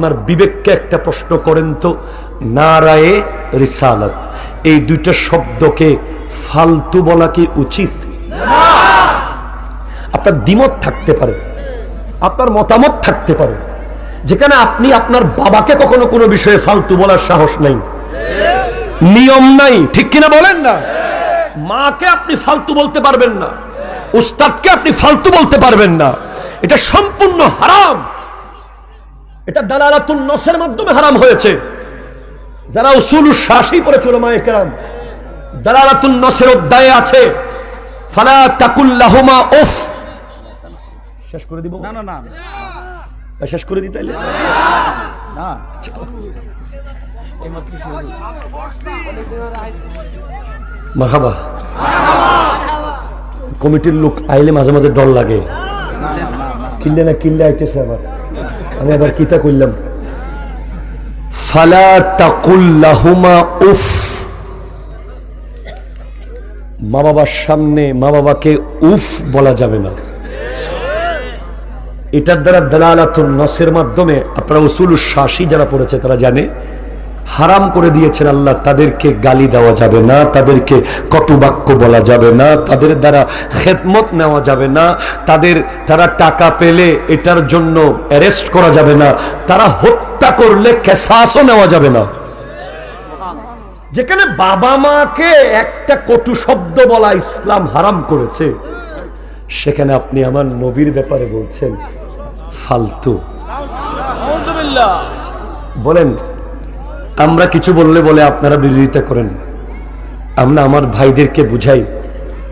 আপনার বিবেককে একটা প্রশ্ন করেন তো, নারায়ে রিসালাত এই দুইটা শব্দকে ফালতু বলা কি উচিত? আপনার দ্বিমত থাকতে পারে, আপনার মতামত থাকতে পারে, যেখানে আপনি আপনার বাবাকে কখনো কোনো বিষয়ে ফালতু বলার সাহস নাই, নিয়ম নাই, ঠিক কিনা বলেন না? মাকে আপনি ফালতু বলতে পারবেন না, উস্তাদকে আপনি ফালতু বলতে পারবেন না, এটা সম্পূর্ণ হারাম। এটা দালালাতুন নসের মাধ্যমে হারাম হয়েছে। যারা উসুলুশ শাসি পড়েছে উলামায়ে কেরাম, দালালাতুন নসের অধ্যায়ে আছে ফালা তাকুল লাহুমা উফ। শেষ করে দিব? না না না, শেষ করে দিই তাইলে না। মারহাবা। কমিটির লোক আইলে মাঝে মাঝে ডর লাগে, কিনলে না কিনলে আইতেছে আবার, আমি আবার কিতা করলাম। ফালা তাকুল লাহুমা উফ। মা বাবার সামনে মা বাবাকে উফ বলা যাবে না। এটার দ্বারা দালালাতুন নসের মাধ্যমে আপনারা উসুলুশ শাসি যারা পড়েছে তারা জানে হারাম করে দিয়েছেন আল্লাহ। তাদেরকে গালি দেওয়া যাবে না, তাদেরকে কটু বাক্য বলা যাবে না, তাদের দ্বারা খেদমত নেওয়া যাবে না, তারা টাকা পেলে এটার জন্য অ্যারেস্ট করা যাবে না, তারা হত্যা করলে কেসাসও নেওয়া যাবে না। যেখানে বাবা মাকে একটা কটু শব্দ বলা ইসলাম হারাম করেছে, সেখানে আপনি আমার নবীর ব্যাপারে বলছেন ফালতু। বলেন আমরা কিছু বললে বলে আপনারা বিরোধিতা করেন। আমরা আমার ভাইদেরকে বুঝাই